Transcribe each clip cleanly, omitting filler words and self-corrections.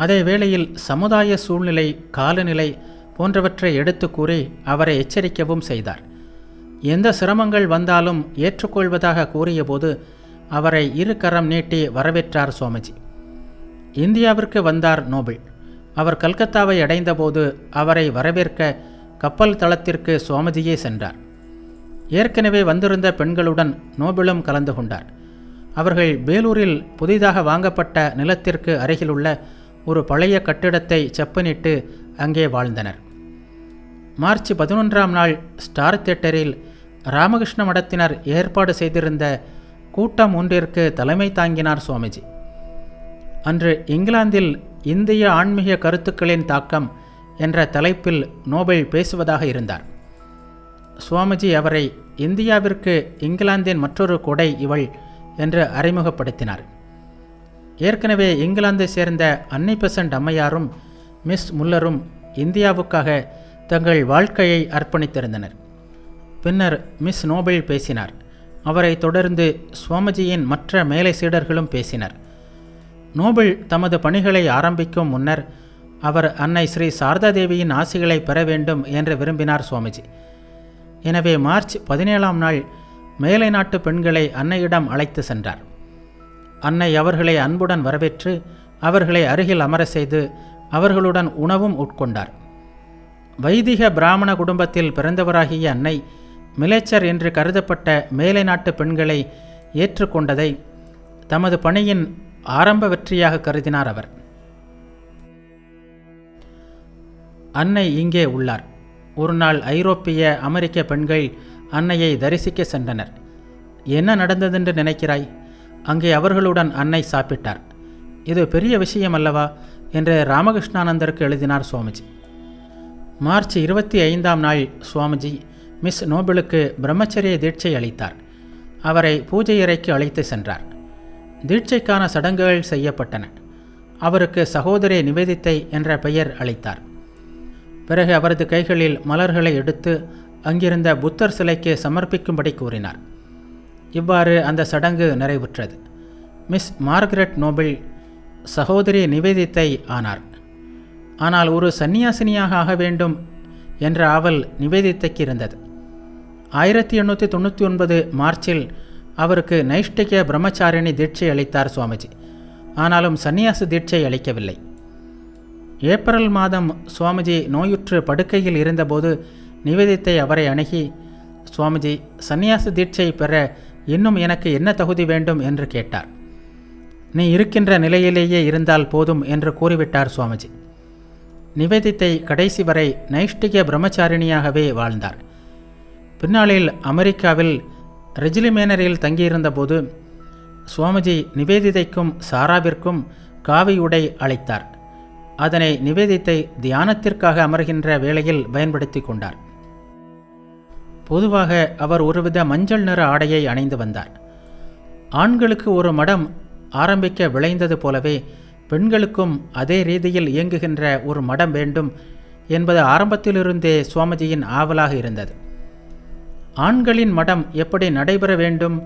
அதே வேளையில் சமுதாய சூழ்நிலை, காலநிலை போன்றவற்றை எடுத்து கூறி அவரை எச்சரிக்கவும் செய்தார். எந்த சிரமங்கள் வந்தாலும் ஏற்றுக்கொள்வதாக கூறியபோது அவரை இரு கரம் நீட்டி வரவேற்றார் சுவாமிஜி. இந்தியாவிற்கு வந்தார் நோபல். அவர் கல்கத்தாவை அடைந்தபோது அவரை வரவேற்க கப்பல் தளத்திற்கு சுவாமிஜியே சென்றார். ஏற்கனவே வந்திருந்த பெண்களுடன் நோபலும் கலந்து கொண்டார். அவர்கள் வேலூரில் புதிதாக வாங்கப்பட்ட நிலத்திற்கு அருகிலுள்ள ஒரு பழைய கட்டிடத்தை செப்பனிட்டு அங்கே வாழ்ந்தனர். மார்ச் 11ஆம் நாள் ஸ்டார் தியேட்டரில் ராமகிருஷ்ண மடத்தினர் ஏற்பாடு செய்திருந்த கூட்டம் ஒன்றிற்கு தலைமை தாங்கினார் சுவாமிஜி. அன்று இங்கிலாந்தில் இந்திய ஆன்மீக கருத்துக்களின் தாக்கம் என்ற தலைப்பில் நோபல் பேசுவதாக இருந்தார். சுவாமிஜி அவரை இந்தியாவிற்கு இங்கிலாந்தின் மற்றொரு கொடை இவள் என்று அறிமுகப்படுத்தினார். ஏற்கனவே இங்கிலாந்தை சேர்ந்த அன்னை பெசன்ட் அம்மையாரும் மிஸ் முல்லரும் இந்தியாவுக்காக தங்கள் வாழ்க்கையை அர்ப்பணித்திருந்தனர். பின்னர் மிஸ் நோபல் பேசினார். அவரை தொடர்ந்து சுவாமிஜியின் மற்ற மேலை சீடர்களும் பேசினர். நோபல் தமது பணிகளை ஆரம்பிக்கும் முன்னர் அவர் அன்னை ஸ்ரீ சாரதா தேவியின் ஆசிகளை பெற வேண்டும் என்று விரும்பினார் சுவாமிஜி. எனவே மார்ச் 17ஆம் நாள் மேலை நாட்டு பெண்களை அன்னையிடம் அழைத்து சென்றார். அன்னை அவர்களை அன்புடன் வரவேற்று அவர்களை அருகில் அமர செய்து அவர்களுடன் உணவும் உட்கொண்டார். வைதிக பிராமண குடும்பத்தில் பிறந்தவராகிய அன்னை மிலேச்சர் என்று கருதப்பட்ட மேலை நாட்டு பெண்களை ஏற்றுக்கொண்டதை தமது பணியின் ஆரம்ப வெற்றியாக கருதினார் அவர். அன்னை இங்கே உள்ளார். ஒரு நாள் ஐரோப்பிய அமெரிக்க பெண்கள் அன்னையை தரிசிக்க சென்றனர். என்ன நடந்ததென்று நினைக்கிறாய்? அங்கே அவர்களுடன் அன்னை சாப்பிட்டார். இது பெரிய விஷயம் அல்லவா என்று ராமகிருஷ்ணானந்தருக்கு எழுதினார் சுவாமிஜி. மார்ச் 25ஆம் நாள் சுவாமிஜி மிஸ் நோபலுக்கு பிரம்மச்சரிய தீட்சை அளித்தார். அவரை பூஜை அறைக்கு அழைத்து சென்றார். தீட்சைக்கான சடங்குகள் செய்யப்பட்டன. அவருக்கு சகோதரி நிவேதித்தை என்ற பெயர் அளித்தார். பிறகு அவரது கைகளில் மலர்களை எடுத்து அங்கிருந்த புத்தர் சிலைக்கு சமர்ப்பிக்கும்படி கூறினார். இவ்வாறு அந்த சடங்கு நிறைவுற்றது. மிஸ் மார்கரெட் நோபல் சகோதரி நிவேதித்தை ஆனார். ஆனால் ஒரு சந்நியாசினியாக ஆக வேண்டும் என்ற ஆவல் நிவேதித்தைக்கு இருந்தது. 1899 மார்ச்சில் அவருக்கு நைஷ்டிக பிரம்மச்சாரிணி தீட்சை அளித்தார் சுவாமிஜி. ஆனாலும் சந்நியாச தீட்சை அளிக்கவில்லை. ஏப்ரல் மாதம் சுவாமிஜி நோயுற்று படுக்கையில் இருந்தபோது நிவேதித்தை அவரை அணுகி, சுவாமிஜி, சந்நியாச தீட்சை பெற இன்னும் எனக்கு என்ன தகுதி வேண்டும் என்று கேட்டார். நீ இருக்கின்ற நிலையிலேயே இருந்தால் போதும் என்று கூறிவிட்டார் சுவாமிஜி. நிவேதித்தை கடைசி வரை நைஷ்டிக பிரம்மச்சாரிணியாகவே வாழ்ந்தார். பின்னாளில் அமெரிக்காவில் ரெஜிலி மேனரில் தங்கியிருந்தபோது சுவாமிஜி நிவேதிதைக்கும் சாராவிற்கும் காவி உடை அளித்தார். அதனை நிவேதித்தை தியானத்திற்காக அமர்கின்ற வேளையில் பயன்படுத்தி கொண்டார். பொதுவாக அவர் ஒருவித மஞ்சள் நிற ஆடையை அணிந்து வந்தார். ஆண்களுக்கு ஒரு மடம் ஆரம்பிக்க விளைந்தது போலவே பெண்களுக்கும் அதே ரீதியில் இயங்குகின்ற ஒரு மடம் வேண்டும் என்பது ஆரம்பத்திலிருந்தே சுவாமிஜியின் ஆவலாக இருந்தது. ஆண்களின் மடம் எப்படி நடைபெற வேண்டும்,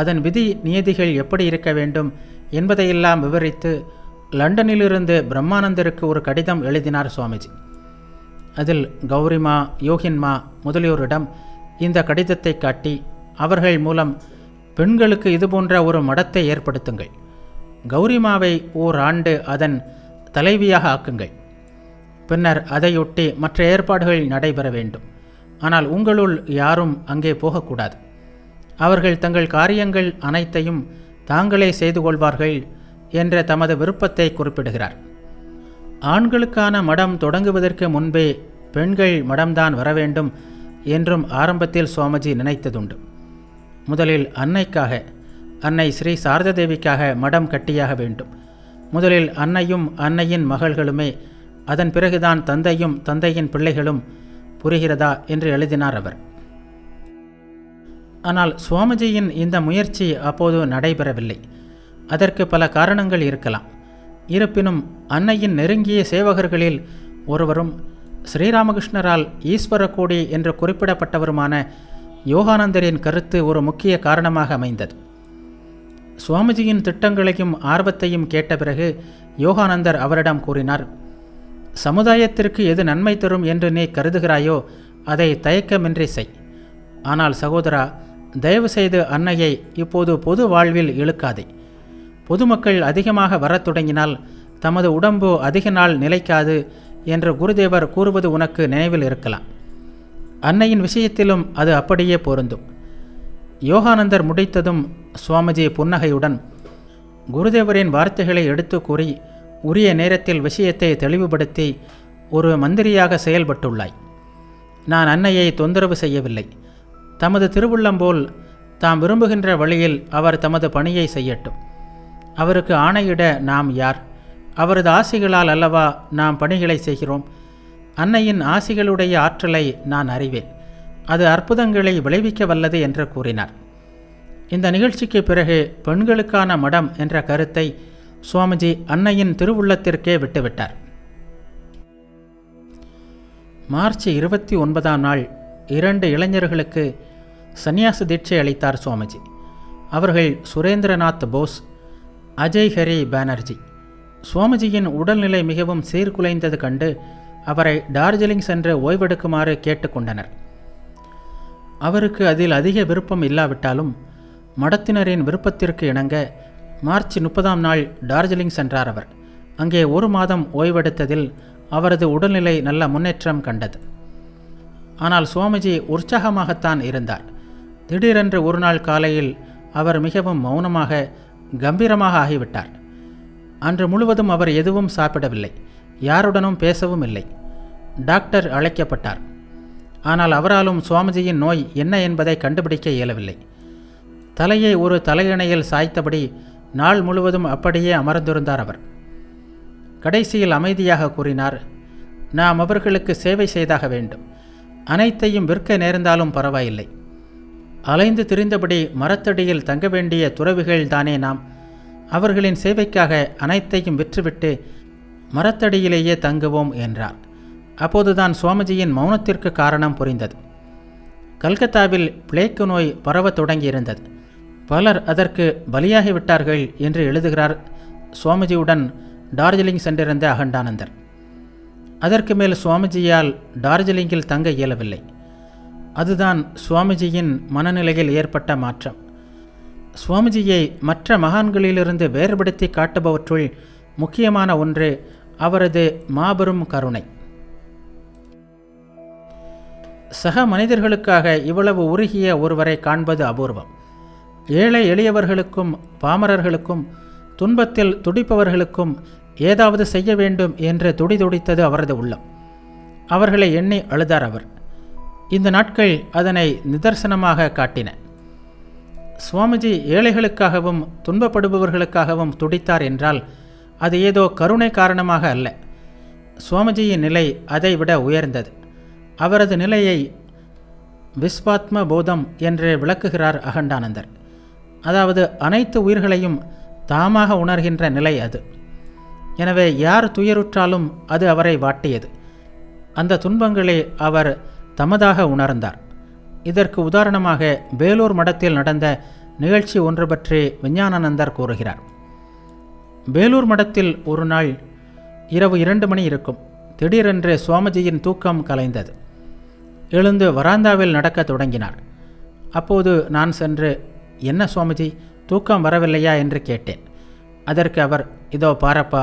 அதன் விதி நியதிகள் எப்படி இருக்க வேண்டும் என்பதையெல்லாம் விவரித்து லண்டனிலிருந்து பிரம்மானந்தருக்கு ஒரு கடிதம் எழுதினார் சுவாமிஜி. அதில் கௌரிமா, யோகின்மா முதலியோரிடம் இந்த கடிதத்தை காட்டி அவர்கள் மூலம் பெண்களுக்கு இதுபோன்ற ஒரு மடத்தை ஏற்படுத்துங்கள், கௌரிமாவை ஓராண்டு அதன் தலைவியாக ஆக்குங்கள், பின்னர் அதையொட்டி மற்ற ஏற்பாடுகள் நடைபெற வேண்டும். ஆனால் உங்களுள் யாரும் அங்கே போகக்கூடாது. அவர்கள் தங்கள் காரியங்கள் அனைத்தையும் தாங்களே செய்து கொள்வார்கள் என்ற தமது விருப்பத்தை குறிப்பிடுகிறார். ஆண்களுக்கான மடம் தொடங்குவதற்கு முன்பே பெண்கள் மடம்தான் வர வேண்டும் என்றும் ஆரம்பத்தில் சுவாமிஜி நினைத்ததுண்டு. முதலில் அன்னைக்காக, அன்னை ஸ்ரீ சாரதா தேவிக்காக மடம் கட்டியாக வேண்டும். முதலில் அன்னையும் அன்னையின் மகள்களுமே, அதன் பிறகுதான் தந்தையும் தந்தையின் பிள்ளைகளும். புரிகிறதா என்று எழுதினார் அவர். ஆனால் சுவாமிஜியின் இந்த முயற்சி அப்போது நடைபெறவில்லை. அதற்கு பல காரணங்கள் இருக்கலாம். இருப்பினும் அன்னையின் நெருங்கிய சேவகர்களில் ஒருவரும் ஸ்ரீராமகிருஷ்ணரால் ஈஸ்வரகோடி என்று குறிப்பிடப்பட்டவருமான யோகானந்தரின் கருத்து ஒரு முக்கிய காரணமாக அமைந்தது. சுவாமிஜியின் திட்டங்களையும் ஆர்வத்தையும் கேட்ட பிறகு யோகானந்தர் அவரிடம் கூறினார், சமுதாயத்திற்கு எது நன்மை தரும் என்று நீ கருதுகிறாயோ அதை தயக்கமின்றி செய். ஆனால் சகோதரா, தயவு செய்து அன்னையை இப்போது பொது வாழ்வில் இழுக்காதே. பொதுமக்கள் அதிகமாக வரத் தொடங்கினால் தமது உடம்பு அதிக நாள் நிலைக்காது என்று குருதேவர் கூறுவது உனக்கு நினைவில் இருக்கலாம். அன்னையின் விஷயத்திலும் அது அப்படியே பொருந்தும். யோகானந்தர் முடித்ததும் சுவாமிஜி புன்னகையுடன் குருதேவரின் வார்த்தைகளை எடுத்து கூறி உரிய நேரத்தில் விஷயத்தை தெளிவுபடுத்தி ஒரு மந்திரியாக செயல்பட்டுள்ளாய். நான் அன்னையை தொந்தரவு செய்யவில்லை. தமது திருவுள்ளம் போல் தாம் விரும்புகின்ற வழியில் அவர் தமது பணியை செய்யட்டும். அவருக்கு ஆணையிட நாம் யார்? அவரது ஆசிகளால் அல்லவா நாம் பணிகளை செய்கிறோம். அன்னையின் ஆசிகளுடைய ஆற்றலை நான் அறிவேன். அது அற்புதங்களை விளைவிக்க வல்லது என்று கூறினார். இந்த நிகழ்ச்சிக்கு பிறகு பெண்களுக்கான மடம் என்ற கருத்தை சுவாமிஜி அன்னையின் திருவுள்ளத்திற்கே விட்டுவிட்டார். மார்ச் 29ஆம் நாள் 2 இளைஞர்களுக்கு சந்நியாச தீட்சை அளித்தார் சுவாமிஜி. அவர்கள் சுரேந்திரநாத் போஸ், அஜய் ஹரி பானர்ஜி. சுவாமிஜியின் உடல்நிலை மிகவும் சீர்குலைந்தது கண்டு அவரை டார்ஜிலிங் சென்று ஓய்வெடுக்குமாறு கேட்டுக்கொண்டனர். அவருக்கு அதில் அதிக விருப்பம் இல்லாவிட்டாலும் மடத்தினரின் விருப்பத்திற்கு இணங்க மார்ச் 30ஆம் நாள் டார்ஜிலிங் சென்றார் அவர். அங்கே 1 மாதம் ஓய்வெடுத்ததில் அவரது உடல்நிலை நல்ல முன்னேற்றம் கண்டது. ஆனால் சுவாமிஜி உற்சாகமாகத்தான் இருந்தார். திடீரென்று ஒரு நாள் காலையில் அவர் மிகவும் மௌனமாக, கம்பீரமாக ஆகிவிட்டார். அன்று முழுவதும் அவர் எதுவும் சாப்பிடவில்லை, யாருடனும் பேசவும் இல்லை. டாக்டர் அழைக்கப்பட்டார். ஆனால் அவராலும் சுவாமிஜியின் நோய் என்ன என்பதை கண்டுபிடிக்க இயலவில்லை. தலையை ஒரு தலையணையில் சாய்த்தபடி நாள் முழுவதும் அப்படியே அமர்ந்திருந்தார் அவர். கடைசியில் அமைதியாக கூறினார், நாம் அவர்களுக்கு சேவை செய்தாக வேண்டும். அனைத்தையும் விற்க நேர்ந்தாலும் பரவாயில்லை. அலைந்து திரிந்தபடி மரத்தடியில் தங்க வேண்டிய துறவிகள் தானே நாம். அவர்களின் சேவைக்காக அனைத்தையும் விற்றுவிட்டு மரத்தடியிலேயே தங்குவோம் என்றார். அப்போதுதான் சுவாமிஜியின் மௌனத்திற்கு காரணம் புரிந்தது. கல்கத்தாவில் பிளேக்கு நோய் பரவத் தொடங்கியிருந்தது. பலர் அதற்கு பலியாகிவிட்டார்கள் என்று எழுதுகிறார் சுவாமிஜியுடன் டார்ஜிலிங் சென்றிருந்த அகண்டானந்தர். அதற்கு மேல் சுவாமிஜியால் டார்ஜிலிங்கில் தங்க இயலவில்லை. அதுதான் சுவாமிஜியின் மனநிலையில் ஏற்பட்ட மாற்றம். சுவாமிஜியை மற்ற மகான்களிலிருந்து வேறுபடுத்தி காட்டுபவற்றுள் முக்கியமான ஒன்று அவரது மாபெரும் கருணை. சக மனிதர்களுக்காக இவ்வளவு உருகிய ஒருவரை காண்பது அபூர்வம். ஏழை எளியவர்களுக்கும் பாமரர்களுக்கும் துன்பத்தில் துடிப்பவர்களுக்கும் ஏதாவது செய்ய வேண்டும் என்று துடிதுடித்தது அவரது உள்ளம். அவர்களை எண்ணி அழுதார் அவர். இந்த நாட்கள் அதனை நிதர்சனமாக காட்டின. சுவாமிஜி ஏழைகளுக்காகவும் துன்பப்படுபவர்களுக்காகவும் துடித்தார் என்றால் அது ஏதோ கருணை காரணமாக அல்ல. சுவாமிஜியின் நிலை அதைவிட உயர்ந்தது. அவரது நிலையை விஸ்வாத்ம போதம் என்று விளக்குகிறார் அகண்டானந்தர். அதாவது அனைத்து உயிர்களையும் தாமாக உணர்கின்ற நிலை அது. எனவே யார் துயருற்றாலும் அது அவரை வாட்டியது. அந்த துன்பங்களை அவர் தமதாக உணர்ந்தார். இதற்கு உதாரணமாக வேலூர் மடத்தில் நடந்த நிகழ்ச்சி ஒன்று பற்றி விஞ்ஞானானந்தர் கூறுகிறார். வேலூர் மடத்தில் ஒரு நாள் இரவு 2 மணி இருக்கும். திடீரென்று சுவாமிஜியின் தூக்கம் கலைந்தது. எழுந்து வராந்தாவில் நடக்க தொடங்கினார். அப்போது நான் சென்று, என்ன சுவாமிஜி, தூக்கம் வரவில்லையா என்று கேட்டேன். அதற்கு அவர், இதோ பாரப்பா,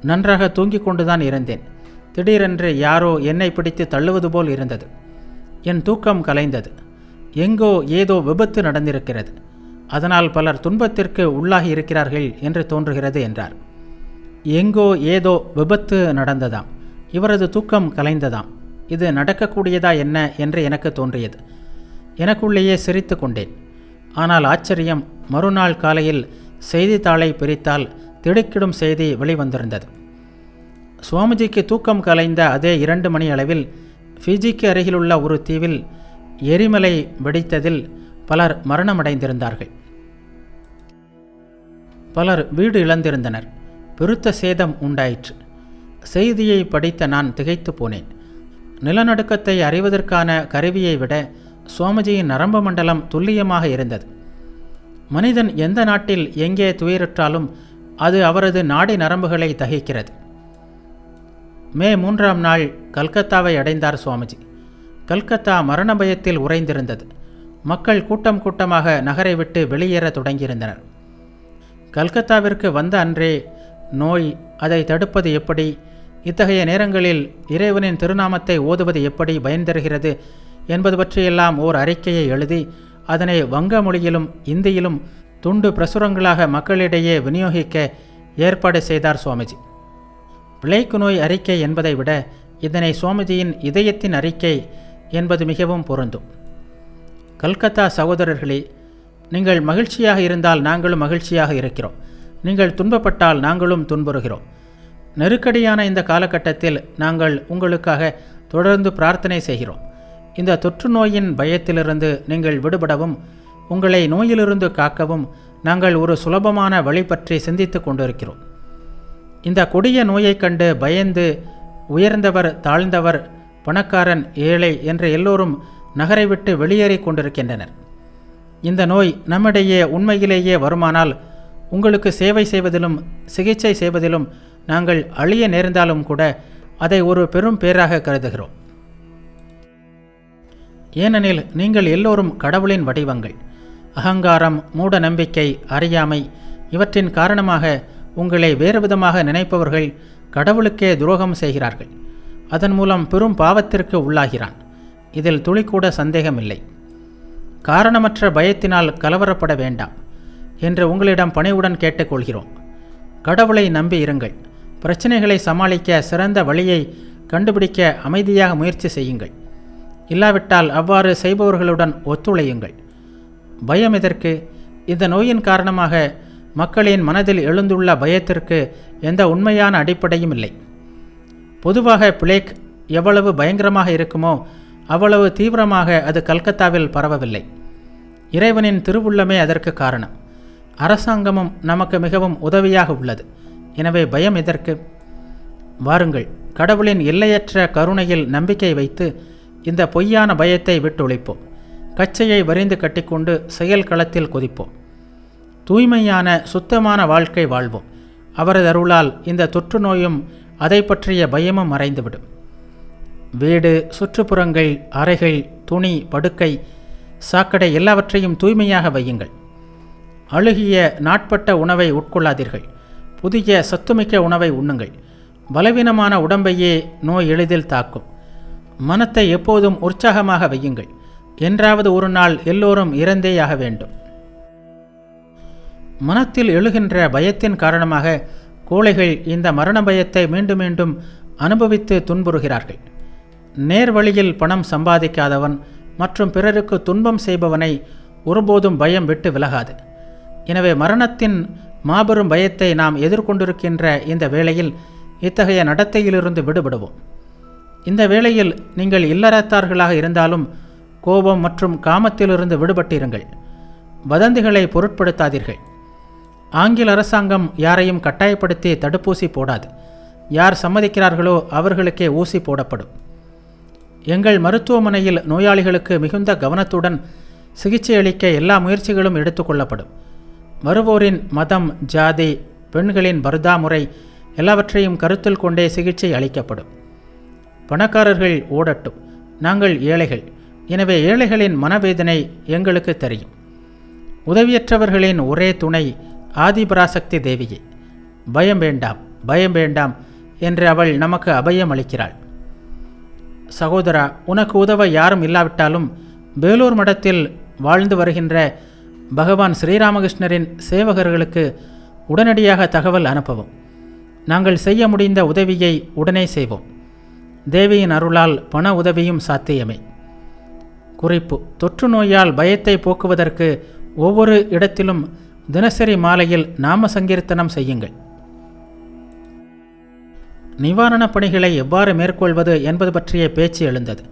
நன்றாக தூங்கிக் கொண்டுதான் இருந்தேன். திடீரென்று யாரோ என்னை பிடித்து தள்ளுவது போல் இருந்தது. என் தூக்கம் கலைந்தது. எங்கோ ஏதோ விபத்து நடந்திருக்கிறது. அதனால் பலர் துன்பத்திற்கு உள்ளாகி இருக்கிறார்கள் என்று தோன்றுகிறது என்றார். எங்கோ ஏதோ விபத்து நடந்ததாம். இவரது தூக்கம் கலைந்ததாம். இது நடக்கக்கூடியதா என்ன என்று எனக்கு தோன்றியது. எனக்குள்ளேயே சிரித்து கொண்டேன். ஆனால் ஆச்சரியம், மறுநாள் காலையில் செய்தித்தாளை பிரித்தால் திடுக்கிடும் செய்தி வெளிவந்திருந்தது. சுவாமிஜிக்கு தூக்கம் கலைந்த அதே 2 மணி அளவில் ஃபிஜிக்கு அருகிலுள்ள ஒரு தீவில் எரிமலை வெடித்ததில் பலர் மரணமடைந்திருந்தார்கள். பலர் வீடு இழந்திருந்தனர். பெருத்த சேதம் உண்டாயிற்று. செய்தியை படித்த நான் திகைத்து போனேன். நிலநடுக்கத்தை அறிவதற்கான கருவியை விட சுவாமிஜியின் நரம்பு மண்டலம் துல்லியமாக இருந்தது. மனிதன் எந்த நாட்டில் எங்கே துயருற்றாலும் அது அவரது நாடி நரம்புகளை தகிக்கிறது. மே 3ஆம் நாள் கல்கத்தாவை அடைந்தார் சுவாமிஜி. கல்கத்தா மரண பயத்தில் உறைந்திருந்தது. மக்கள் கூட்டம் கூட்டமாக நகரை விட்டு வெளியேற தொடங்கியிருந்தனர். கல்கத்தாவிற்கு வந்த அன்றே நோய், அதை தடுப்பது எப்படி, இத்தகைய நேரங்களில் இறைவனின் திருநாமத்தை ஓதுவது எப்படி பயன் தருகிறது என்பது பற்றியெல்லாம் ஓர் அறிக்கையை எழுதி அதனை வங்க மொழியிலும் இந்தியிலும் துண்டு பிரசுரங்களாக மக்களிடையே விநியோகிக்க ஏற்பாடு செய்தார் சுவாமிஜி. பிளேக் நோய் அறிக்கை என்பதை விட இதனை சுவாமிஜியின் இதயத்தின் அறிக்கை என்பது மிகவும் பொருந்தும். கல்கத்தா சகோதரர்களே, நீங்கள் மகிழ்ச்சியாக இருந்தால் நாங்களும் மகிழ்ச்சியாக இருக்கிறோம். நீங்கள் துன்பப்பட்டால் நாங்களும் துன்புறுகிறோம். நெருக்கடியான இந்த காலகட்டத்தில் நாங்கள் உங்களுக்காக தொடர்ந்து பிரார்த்தனை செய்கிறோம். இந்த தொற்று நோயின் பயத்திலிருந்து நீங்கள் விடுபடவும் உங்களை நோயிலிருந்து காக்கவும் நாங்கள் ஒரு சுலபமான வழி பற்றி சிந்தித்து கொண்டிருக்கிறோம். இந்த கொடிய நோயைக் கண்டு பயந்து உயர்ந்தவர், தாழ்ந்தவர், பணக்காரன், ஏழை என்று எல்லோரும் நகரை விட்டு வெளியேறி கொண்டிருக்கின்றனர். இந்த நோய் நம்மிடையே உண்மையிலேயே வருமானால் உங்களுக்கு சேவை செய்வதிலும் சிகிச்சை செய்வதிலும் நாங்கள் அழிய நேர்ந்தாலும் கூட அதை ஒரு பெரும் பேராக கருதுகிறோம். ஏனெனில் நீங்கள் எல்லோரும் கடவுளின் வடிவங்கள். அகங்காரம், மூட நம்பிக்கை, அறியாமை இவற்றின் காரணமாக உங்களை வேறு விதமாக நினைப்பவர்கள் கடவுளுக்கே துரோகம் செய்கிறார்கள். அதன் மூலம் பெரும் பாவத்திற்கு உள்ளாகிறான். இதில் துளிக்கூட சந்தேகமில்லை. காரணமற்ற பயத்தினால் கலவரப்பட வேண்டாம் என்று உங்களிடம் பணிவுடன் கேட்டுக்கொள்கிறோம். கடவுளை நம்பி இருங்கள். பிரச்சனைகளை சமாளிக்க சிறந்த வழியை கண்டுபிடிக்க அமைதியாக முயற்சி செய்யுங்கள். இல்லாவிட்டால் அவ்வாறு செய்பவர்களுடன் ஒத்துழையுங்கள். பயம் எதற்கு? இந்த நோயின் காரணமாக மக்களின் மனதில் எழுந்துள்ள பயத்திற்கு எந்த உண்மையான அடிப்படையும் இல்லை. பொதுவாக பிளேக் எவ்வளவு பயங்கரமாக இருக்குமோ அவ்வளவு தீவிரமாக அது கல்கத்தாவில் பரவவில்லை. இறைவனின் திருவுள்ளமே அதற்கு காரணம். அரசாங்கமும் நமக்கு மிகவும் உதவியாக உள்ளது. எனவே பயம் எதற்கு? வாருங்கள், கடவுளின் எல்லையற்ற கருணையில் நம்பிக்கை வைத்து இந்த பொய்யான பயத்தை விட்டொழிப்போம். கச்சையை வரிந்து கட்டிக்கொண்டு செயல் களத்தில் குதிப்போம். தூய்மையான சுத்தமான வாழ்க்கை வாழ்வோம். அவரது அருளால் இந்த தொற்று நோயும் அதை பற்றிய பயமும் மறைந்துவிடும். வீடு, சுற்றுப்புறங்கள், அறைகள், துணி, படுக்கை, சாக்கடை எல்லாவற்றையும் தூய்மையாக வையுங்கள். அழுகிய நாட்பட்ட உணவை உட்கொள்ளாதீர்கள். புதிய சத்துமிக்க உணவை உண்ணுங்கள். பலவீனமான உடம்பையே நோய் எளிதில் தாக்கும். மனத்தை எப்போதும் உற்சாகமாக வையுங்கள். என்றாவது ஒரு நாள் எல்லோரும் இறந்தேயாக வேண்டும். மனத்தில் எழுகின்ற பயத்தின் காரணமாக கோழைகள் இந்த மரண பயத்தை மீண்டும் மீண்டும் அனுபவித்து துன்புறுகிறார்கள். நேர் வழியில் பணம் சம்பாதிக்காதவன் மற்றும் பிறருக்கு துன்பம் செய்பவனை ஒருபோதும் பயம் விட்டு விலகாது. எனவே மரணத்தின் மாபெரும் பயத்தை நாம் எதிர்கொண்டிருக்கின்ற இந்த வேளையில் இத்தகைய நடத்தையிலிருந்து விடுபடுவோம். இந்த வேளையில் நீங்கள் இல்லறத்தார்களாக இருந்தாலும் கோபம் மற்றும் காமத்திலிருந்து விடுபட்டிருங்கள். வதந்திகளை பொருட்படுத்தாதீர்கள். ஆங்கில அரசாங்கம் யாரையும் கட்டாயப்படுத்தி தடுப்பூசி போடாது. யார் சம்மதிக்கிறார்களோ அவர்களுக்கே ஊசி போடப்படும். எங்கள் மருத்துவமனையில் நோயாளிகளுக்கு மிகுந்த கவனத்துடன் சிகிச்சை அளிக்க எல்லா முயற்சிகளும் எடுத்துக்கொள்ளப்படும். வருவோரின் மதம், ஜாதி, பெண்களின் பர்தா முறை எல்லாவற்றையும் கருத்தில் கொண்டே சிகிச்சை அளிக்கப்படும். பணக்காரர்கள் ஓடட்டும், நாங்கள் ஏழைகள். எனவே ஏழைகளின் மனவேதனை எங்களுக்கு தெரியும். உதவியற்றவர்களின் ஒரே துணை ஆதிபராசக்தி தேவியே. பயம் வேண்டாம், பயம் வேண்டாம் என்று அவள் நமக்கு அபயம் அளிக்கிறாள். சகோதரா, உனக்கு உதவ யாரும் இல்லாவிட்டாலும் வேலூர் மடத்தில் வாழ்ந்து வருகின்ற பகவான் ஸ்ரீராமகிருஷ்ணரின் சேவகர்களுக்கு உடனடியாக தகவல் அனுப்பவும். நாங்கள் செய்ய முடிந்த உதவியை உடனே செய்வோம். தேவியின் அருளால் பண உதவியும் சாத்தியமே. குறிப்பு: தொற்று நோயால் பயத்தை போக்குவதற்கு ஒவ்வொரு இடத்திலும் தினசரி மாலையில் நாம சங்கீர்த்தனம் செய்யுங்கள். நிவாரணப் பணிகளை எவ்வாறு மேற்கொள்வது என்பது பற்றிய பேச்சு எழுந்தது.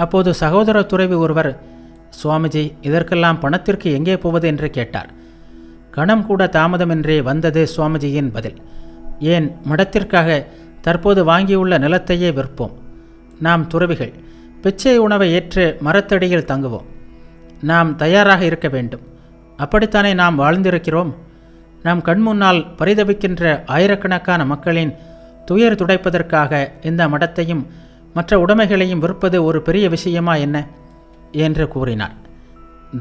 அப்போது சகோதர துறவி ஒருவர், சுவாமிஜி, இதற்கெல்லாம் பணத்திற்கு எங்கே போவது என்று கேட்டார். கணம் கூட தாமதமின்றி வந்தது சுவாமிஜியின் பதில். ஏன், மடத்திற்காக தற்போது வாங்கியுள்ள நிலத்தையே விற்போம். நாம் துறவிகள் பிச்சை உணவை ஏற்று மரத்தடியில் தங்குவோம். நாம் தயாராக இருக்க வேண்டும். அப்படித்தானே நாம் வாழ்ந்திருக்கிறோம். நம் கண்முன்னால் பரிதவிக்கின்ற ஆயிரக்கணக்கான மக்களின் துயர் துடைப்பதற்காக இந்த மடத்தையும் மற்ற உடைமைகளையும் விற்பது ஒரு பெரிய விஷயமா என்ன என்று கூறினார்.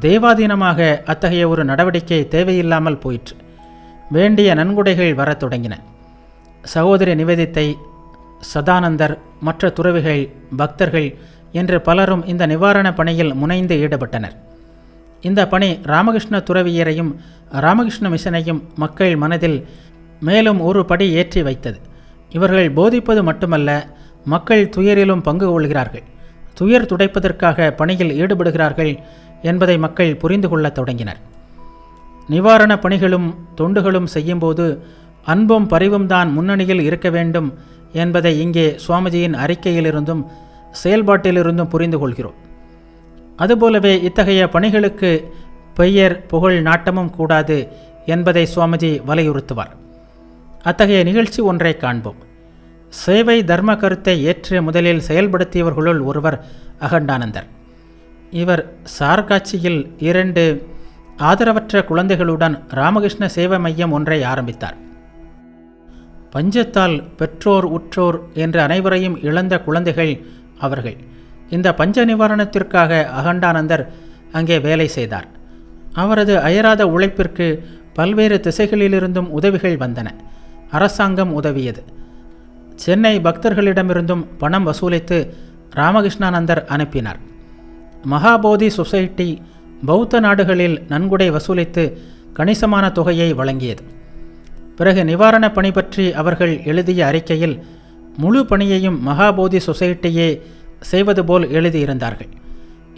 தேவாதீனமாக அத்தகைய ஒரு நடவடிக்கை தேவையில்லாமல் போயிற்று. வேண்டிய நன்கொடைகள் வரத் தொடங்கின. சகோதரி நிவேதித்தை, சதானந்தர், மற்ற துறவிகள், பக்தர்கள் என்று பலரும் இந்த நிவாரண பணியில் முனைந்து ஈடுபட்டனர். இந்த பணி ராமகிருஷ்ண துறவியரையும் ராமகிருஷ்ண மிஷனையும் மக்கள் மனதில் மேலும் ஒரு படி ஏற்றி வைத்தது. இவர்கள் போதிப்பது மட்டுமல்ல, மக்கள் துயரிலும் பங்கு கொள்கிறார்கள், துயர் துடைப்பதற்காக பணியில் ஈடுபடுகிறார்கள் என்பதை மக்கள் புரிந்து கொள்ளத் தொடங்கினர். நிவாரண பணிகளும் தொண்டுகளும் செய்யும்போது அன்பும் பரிவும் தான் முன்னணியில் இருக்க வேண்டும் என்பதை இங்கே சுவாமிஜியின் அறிக்கையிலிருந்தும் செயல்பாட்டிலிருந்தும் புரிந்து கொள்கிறோம். அதுபோலவே இத்தகைய பணிகளுக்கு பெயர் புகழ் நாட்டமும் கூடாது என்பதை சுவாமிஜி வலியுறுத்துவார். அத்தகைய நிகழ்ச்சி ஒன்றை காண்போம். சேவை தர்ம கருத்தை ஏற்று முதலில் செயல்படுத்தியவர்களுள் ஒருவர் அகண்டானந்தர். இவர் சார்காட்சியில் 2 ஆதரவற்ற குழந்தைகளுடன் ராமகிருஷ்ண சேவை மையம் ஒன்றை ஆரம்பித்தார். பஞ்சத்தால் பெற்றோர் உற்றோர் என்று அனைவரையும் இழந்த குழந்தைகள் அவர்கள். இந்த பஞ்ச நிவாரணத்திற்காக அகண்டானந்தர் அங்கே வேலை செய்தார். அவரது அயராத உழைப்பிற்கு பல்வேறு திசைகளிலிருந்தும் உதவிகள் வந்தன. அரசாங்கம் உதவியது. சென்னை பக்தர்களிடமிருந்தும் பணம் வசூலித்து ராமகிருஷ்ணானந்தர் அனுப்பினார். மகாபோதி சொசைட்டி பௌத்த நாடுகளில் நன்கொடை வசூலித்து கணிசமான தொகையை வழங்கியது. பிறகு நிவாரண பணி பற்றி அவர்கள் எழுதிய அறிக்கையில் முழு பணியையும் மகாபோதி சொசைட்டியே செய்வது போல் எழுதியிருந்தார்கள்.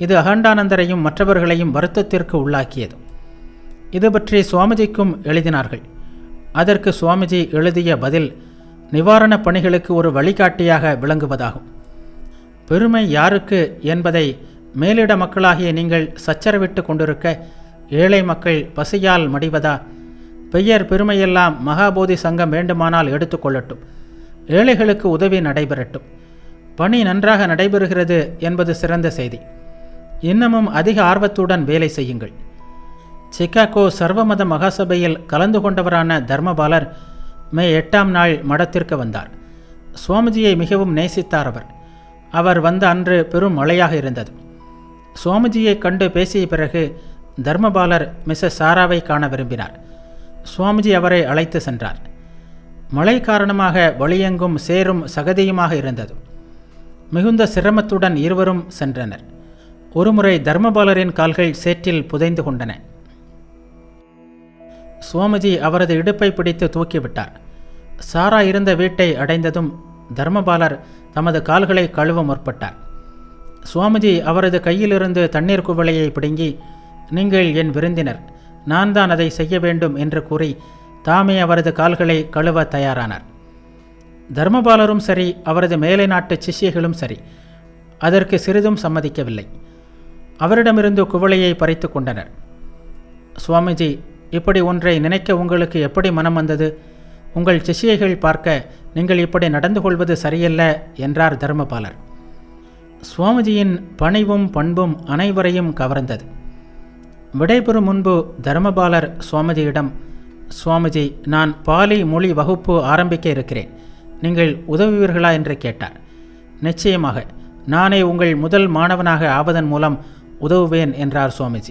இது அகண்டானந்தரையும் மற்றவர்களையும் வருத்தத்திற்கு உள்ளாக்கியது. இது பற்றி சுவாமிஜிக்கும் எழுதினார்கள். அதற்கு சுவாமிஜி எழுதிய பதில் நிவாரண பணிகளுக்கு ஒரு வழிகாட்டியாக விளங்குவதாகும். பெருமை யாருக்கு என்பதை மேலிட மக்களாகிய நீங்கள் சச்சரவிட்டு கொண்டிருக்க ஏழை மக்கள் பசியால் மடிவதா? பெயர் பெருமையெல்லாம் மகாபோதி சங்கம் வேண்டுமானால் எடுத்துக்கொள்ளட்டும். ஏழைகளுக்கு உதவி நடைபெறட்டும். பணி நன்றாக நடைபெறுகிறது என்பது சிறந்த செய்தி. இன்னமும் அதிக ஆர்வத்துடன் வேலை செய்யுங்கள். சிகாகோ சர்வமத மகாசபையில் கலந்து கொண்டவரான தர்மபாலர் மே 8ஆம் நாள் மடத்திற்கு வந்தார். சுவாமிஜியை மிகவும் நேசித்தார் அவர். அவர் வந்த அன்று பெரும் மழையாக இருந்தது. சுவாமிஜியை கண்டு பேசிய பிறகு தர்மபாலர் மிஸ்ஸஸ் சாராவை காண விரும்பினார். சுவாமிஜி அவரை அழைத்து சென்றார். மழை காரணமாக வழியெங்கும் சேரும் சகதியுமாக இருந்தது. மிகுந்த சிரமத்துடன் இருவரும் சென்றனர். ஒருமுறை தர்மபாலரின் கால்கள் சேற்றில் புதைந்து கொண்டன. சுவாமிஜி அவரது இடுப்பை பிடித்து தூக்கிவிட்டார். சாரா இருந்த வீட்டை அடைந்ததும் தர்மபாலர் தமது கால்களை கழுவ முற்பட்டார். சுவாமிஜி அவரது கையிலிருந்து தண்ணீர் குவளையை பிடுங்கி, நீங்கள் என் விருந்தினர், நான் தான் அதை செய்ய வேண்டும் என்று கூறி தாமே அவரது கால்களை கழுவ தயாரானார். தர்மபாலரும் சரி, அவரது மேலை நாட்டு சிஷ்யர்களும் சரி, அதற்கு சிறிதும் சம்மதிக்கவில்லை. அவரிடமிருந்து குவளையை பறித்து கொண்டனர். சுவாமிஜி, இப்படி ஒன்றை நினைக்க உங்களுக்கு எப்படி மனம் வந்தது? உங்கள் சிஷ்யைகள் பார்க்க நீங்கள் இப்படி நடந்து கொள்வது சரியல்ல என்றார் தர்மபாலர். சுவாமிஜியின் பணிவும் பண்பும் அனைவரையும் கவர்ந்தது. விடைபெறும் முன்பு தர்மபாலர் சுவாமிஜியிடம், சுவாமிஜி, நான் பாலி மொழி வகுப்பு ஆரம்பிக்க இருக்கிறேன், நீங்கள் உதவுவீர்களா என்று கேட்டார். நிச்சயமாக, நானே உங்கள் முதல் மாணவனாக ஆவதன் மூலம் உதவுவேன் என்றார் சுவாமிஜி.